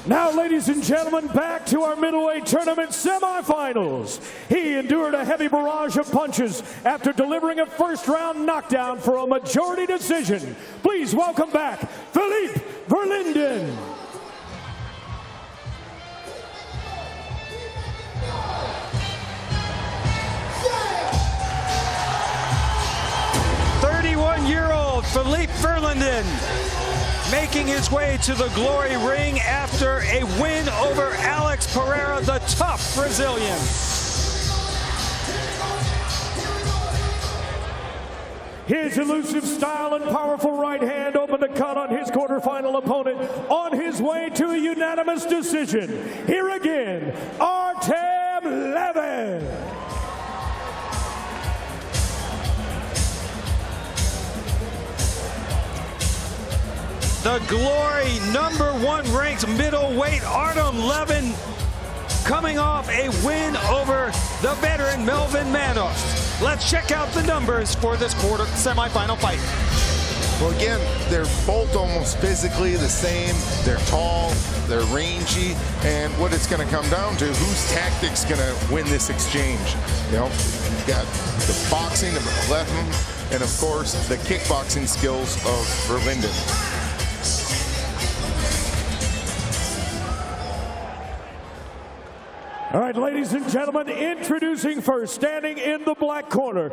Now, ladies and gentlemen, back to our middleweight tournament semifinals. He endured a heavy barrage of punches after delivering a first-round knockdown for a majority decision. Please welcome back Filip Verlinden. Filip Verlinden making his way to the glory ring after a win over Alex Pereira, the tough Brazilian. His elusive style and powerful right hand opened a cut on his quarterfinal opponent on his way to a unanimous decision. Here again, Артем Levin. The glory #1 ranked middleweight Артем Levin coming off a win over the veteran Melvin Manos. Let's check out the numbers for this semifinal fight. Well, again, they're both almost physically the same. They're tall, they're rangy, and what it's going to come down to, whose tactics going to win this exchange. You know, you've got the boxing of Levin, and of course, the kickboxing skills of Verlinden. All right, ladies and gentlemen, introducing first, standing in the black corner.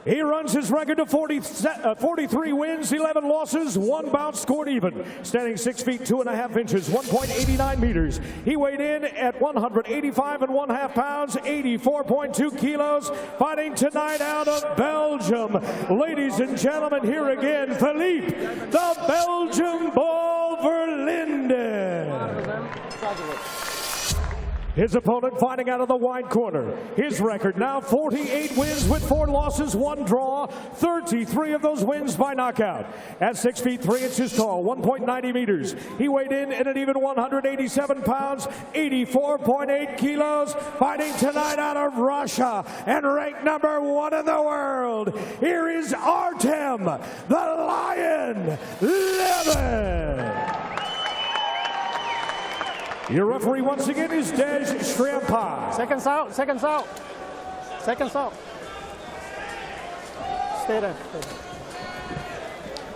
He runs his record to 43 wins, 11 losses, 1 bout scored even. Standing 6 feet 2.5 inches, 1.89 meters. He weighed in at 185.5 pounds, 84.2 kilos. Fighting tonight out of Belgium. Ladies and gentlemen, here again, Filip, the Belgian Bull Verlinden. His opponent fighting out of the wide corner. His record now 48 wins with 4 losses, 1 draw, 33 of those wins by knockout. At 6 feet 3 inches tall, 1.90 meters. He weighed in at an even 187 pounds, 84.8 kilos. Fighting tonight out of Russia and ranked #1 in the world. Here is Артем, the Lion Levin. Your referee once again is Des Strampa. Seconds out, seconds out. Seconds out. Stay there.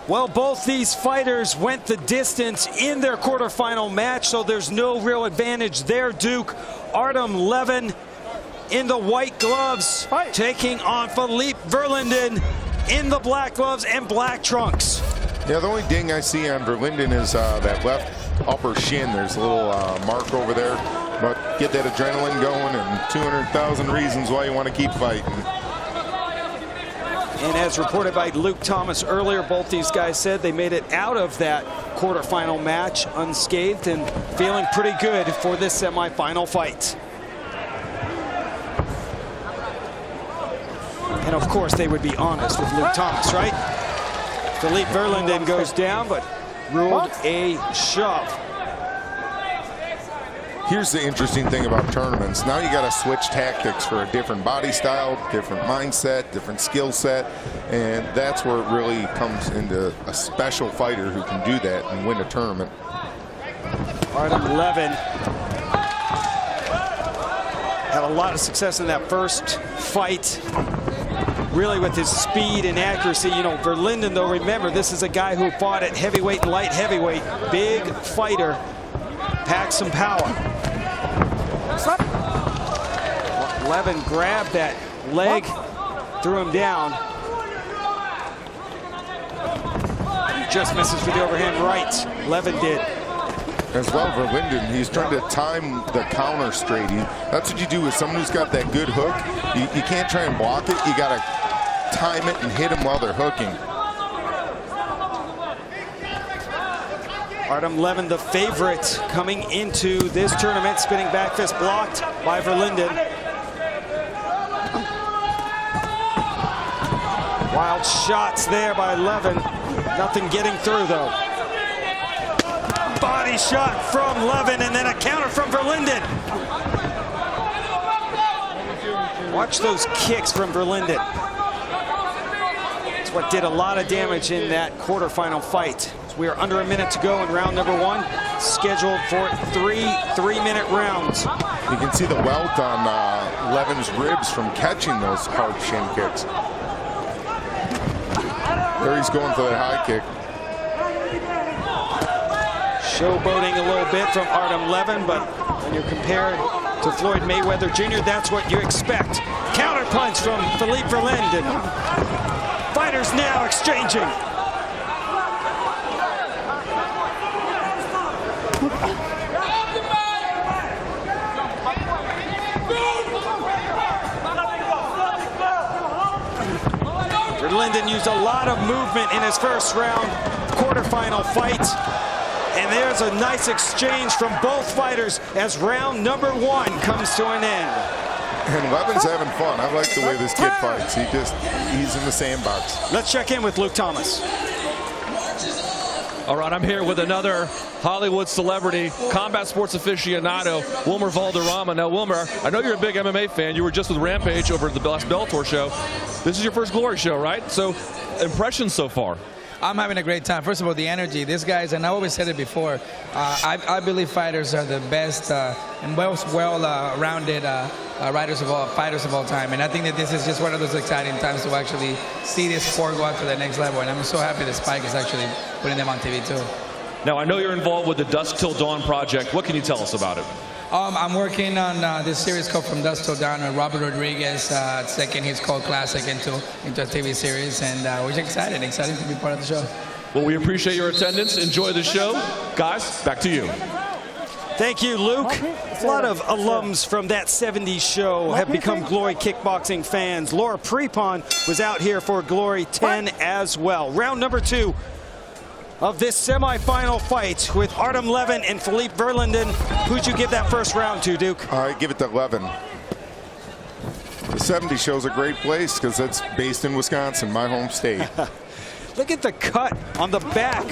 Well, both these fighters went the distance in their quarterfinal match, so there's no real advantage there, Duke. Артем Levin in the white gloves, taking on Filip Verlinden in the black gloves and black trunks. Yeah, the only ding I see on Verlinden is that left upper shin. There's a little mark over there, but get that adrenaline going and 200,000 reasons why you want to keep fighting. And as reported by Luke Thomas earlier, both these guys said they made it out of that quarterfinal match unscathed and feeling pretty good for this semifinal fight. And of course they would be honest with Luke Thomas, right? Filip Verlinden goes down, but ruled a shove. Here's the interesting thing about tournaments. Now you got to switch tactics for a different body style, different mindset, different skill set, and that's where it really comes into a special fighter who can do that and win a tournament. Артем Levin had a lot of success in that first fight, really with his speed and accuracy. You know, Verlinden, though, remember, this is a guy who fought at heavyweight and light heavyweight. Big fighter, packs some power. Levin grabbed that leg, threw him down. He just misses with the overhand right. Levin did. As well, Verlinden, he's trying to time the counter straight. That's what you do with someone who's got that good hook. You can't try and block it. You got to time it and hit them while they're hooking. Артем Levin, the favorite coming into this tournament, spinning back fist blocked by Verlinden. Wild shots there by Levin. Nothing getting through, though. Body shot from Levin, and then a counter from Verlinden. Watch those kicks from Verlinden. It's what did a lot of damage in that quarterfinal fight. We are under a minute to go in round number 1, scheduled for 3 3-minute rounds. You can see the welt on Levin's ribs from catching those hard shin kicks. There he's going for that high kick. Showboating a little bit from Артем Левин, but when you're compared to Floyd Mayweather Jr., that's what you expect. Counter punch from Filip Verlinden. Fighters now exchanging. Verlinden used a lot of movement in his first round quarterfinal fight. And there's a nice exchange from both fighters as round number 1 comes to an end. And Levin's having fun. I like the way this kid fights. He's in the sandbox. Let's check in with Luke Thomas. All right, I'm here with another Hollywood celebrity, combat sports aficionado, Wilmer Valderrama. Now, Wilmer, I know you're a big MMA fan. You were just with Rampage over at the last Bellator show. This is your first Glory show, right? So, impressions so far? I'm having a great time. First of all, the energy. These guys, and I always said it before, I believe fighters are the best and well-rounded fighters of all time. And I think that this is just one of those exciting times to actually see this sport go out to the next level. And I'm so happy that Spike is actually putting them on TV too. Now, I know you're involved with the Dusk Till Dawn project. What can you tell us about it? I'm working on this series called From Dusk Till Dawn with Robert Rodriguez. Second, he's called Classic into a TV series, and we're excited to be part of the show. Well, we appreciate your attendance. Enjoy the show. Guys, back to you. Thank you, Luke. A lot of alums from that 70s show have become Glory kickboxing fans. Laura Prepon was out here for Glory 10 as well. Round number 2 of this semifinal fight with Артем Левин and Filip Verlinden. Who'd you give that first round to, Duke? I give it to Levin. The 70 show's a great place because it's based in Wisconsin, my home state. Look at the cut on the back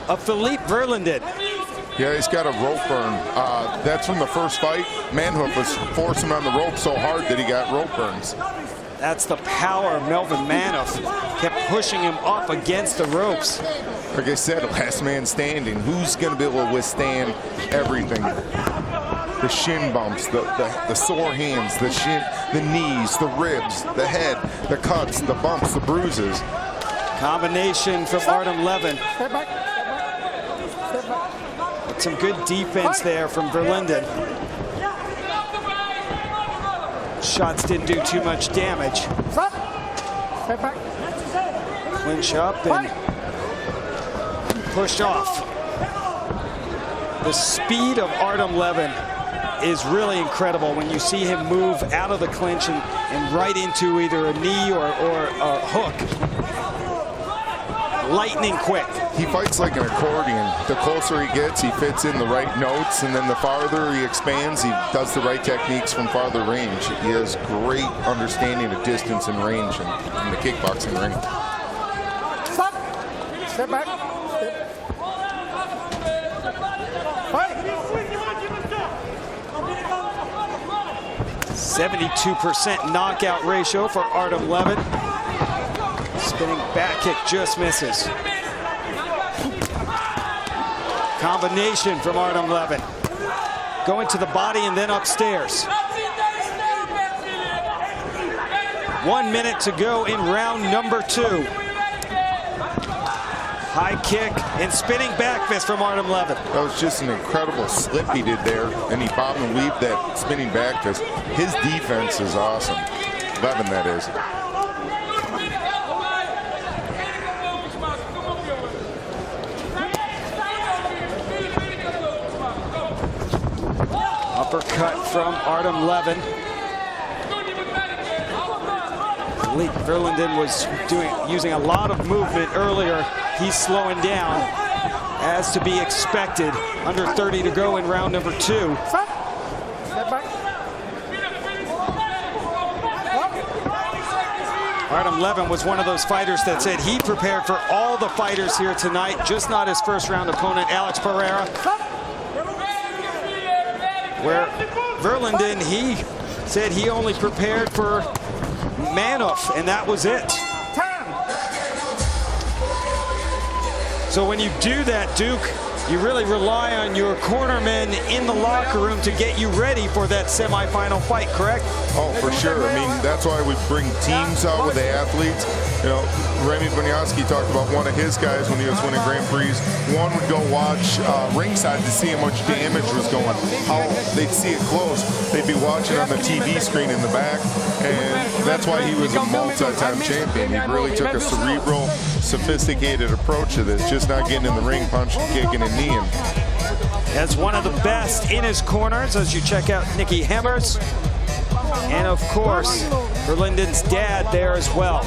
of Filip Verlinden. Yeah, he's got a rope burn. That's from the first fight. Manhoef was forcing him on the rope so hard that he got rope burns. That's the power of Melvin Manhoef. Kept pushing him up against the ropes. Like I said, last man standing. Who's going to be able to withstand everything? The shin bumps, the sore hands, the shin, the knees, the ribs, the head, the cuts, the bumps, the bruises. Combination from Артем Левин. Some good defense there from Verlinden. Shots didn't do too much damage. Clinch up and pushed off. The speed of Артем Левин is really incredible when you see him move out of the clinch and right into either a knee or a hook. Lightning quick. He fights like an accordion. The closer he gets, he fits in the right notes, and then the farther he expands, he does the right techniques from farther range. He has great understanding of distance and range in the kickboxing ring. Step back. 72% knockout ratio for Артем Левин. Spinning back kick just misses. Combination from Артем Левин. Going to the body and then upstairs. 1 minute to go in round number 2. High kick and spinning back fist from Артем Левин. That was just an incredible slip he did there, and he bobbed and weaved that spinning back fist. His defense is awesome. Levin, that is. Uppercut from Артем Левин. Filip Verlinden was using a lot of movement earlier. He's slowing down, as to be expected. Under 30 to go in round number 2. Артем Левин was one of those fighters that said he prepared for all the fighters here tonight, just not his first round opponent, Alex Pereira. Where Verlinden, he said he only prepared for Manhoef, and that was it. So when you do that, Duke, you really rely on your cornermen in the locker room to get you ready for that semifinal fight, correct? Oh, for sure. I mean, that's why we bring teams out with the athletes. You know, Remy Bonjasky talked about one of his guys when he was winning Grand Prix. One would go watch ringside to see how much damage was going, how they'd see it close. They'd be watching on the TV screen in the back, and that's why he was a multi-time champion. He really took a cerebral, sophisticated approach to this, just not getting in the ring, punching, kicking, and kneeing. As one of the best in his corners as you check out Nicky Hemmers. And of course, Verlinden's dad there as well.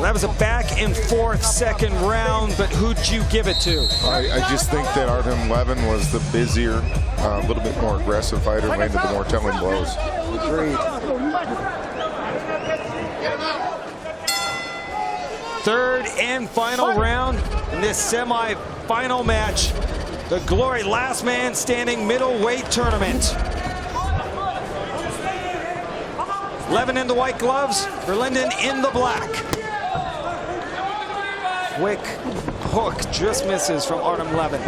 That was a back and forth second round, but who'd you give it to? I just think that Артем Левин was the busier, a little bit more aggressive fighter, landed the more telling blows. Agreed. Third and final round in this semi-final match. The Glory Last Man Standing middleweight tournament. Levin in the white gloves, Verlinden in the black. Quick hook just misses from Артем Левин.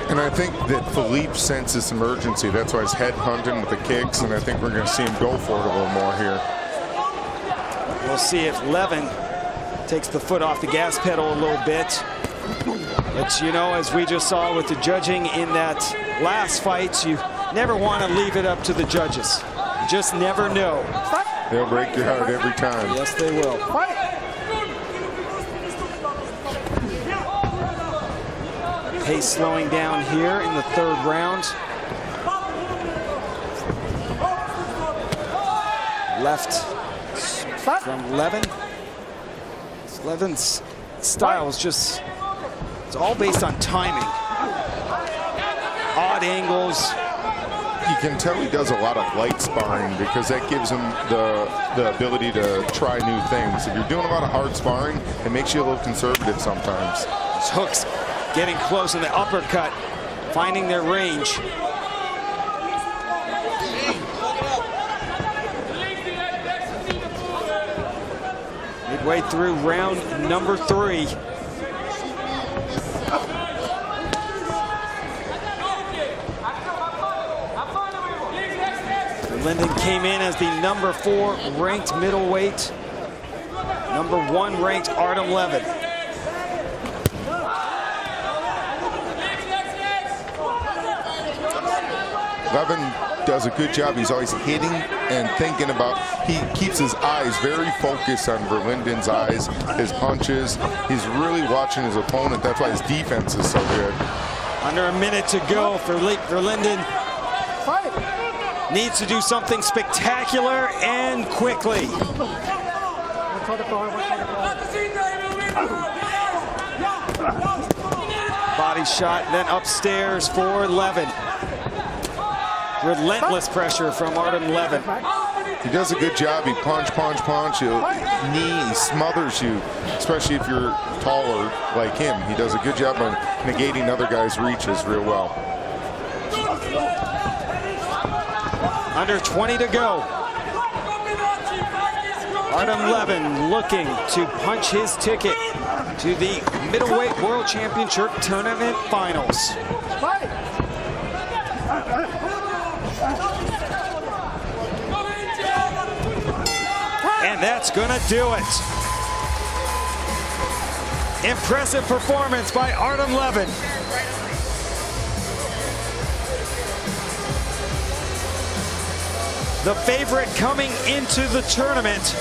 And I think that Filip senses emergency. That's why he's head hunting with the kicks, and I think we're going to see him go for it a little more here. We'll see if Levin takes the foot off the gas pedal a little bit. But you know, as we just saw with the judging in that last fight, you never want to leave it up to the judges. You just never know. They'll break your heart every time. Yes, they will. Pace slowing down here in the third round. Left from Levin. Levin's style is just, it's all based on timing. Odd angles. You can tell he does a lot of light sparring because that gives him the ability to try new things. If you're doing a lot of hard sparring, it makes you a little conservative sometimes. His hooks getting close in the uppercut, finding their range. Midway through round number 3. Verlinden came in as the number 4 ranked middleweight. Number 1 ranked Артем Левин. Levin does a good job. He's always hitting and thinking about, he keeps his eyes very focused on Verlinden's eyes, his punches. He's really watching his opponent. That's why his defense is so good. Under a minute to go for Verlinden. Needs to do something spectacular and quickly. Body shot, then upstairs for Levin. Relentless pressure from Артем Левин. He does a good job. He punch. He'll knee, he smothers you, especially if you're taller like him. He does a good job on negating other guys' reaches real well. Under 20 to go. Артем Левин looking to punch his ticket to the middleweight world championship tournament finals. And that's gonna do it. Impressive performance by Артем Левин. The favorite coming into the tournament.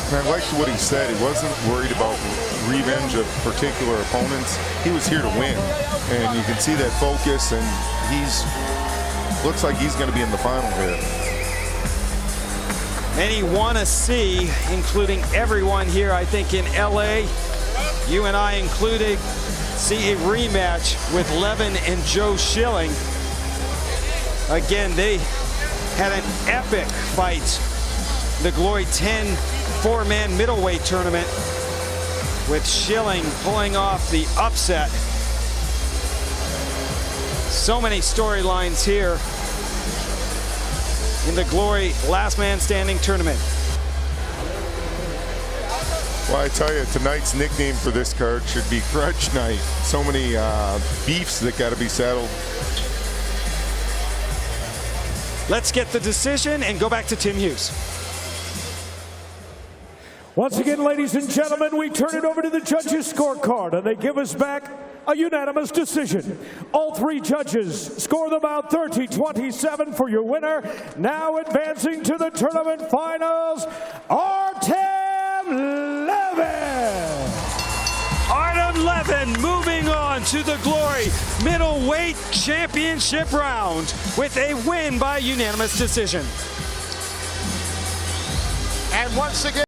And I liked what he said. He wasn't worried about revenge of particular opponents. He was here to win. And you can see that focus, and looks like he's going to be in the final here. Many want to see, including everyone here, I think in LA, you and I included, see a rematch with Levin and Joe Schilling. Again, they had an epic fight. The Glory 10 4-man middleweight tournament with Schilling pulling off the upset. So many storylines here. in the Glory Last Man Standing tournament. Well, I tell you, tonight's nickname for this card should be Grudge Night. So many beefs that got to be settled. Let's get the decision and go back to Tim Hughes. Once again, ladies and gentlemen, we turn it over to the judges' scorecard, and they give us back a unanimous decision. All three judges score them out 30-27 for your winner. Now advancing to the tournament finals, Артем Levin. Артем Levin moving on to the Glory Middleweight Championship round with a win by unanimous decision. And once again,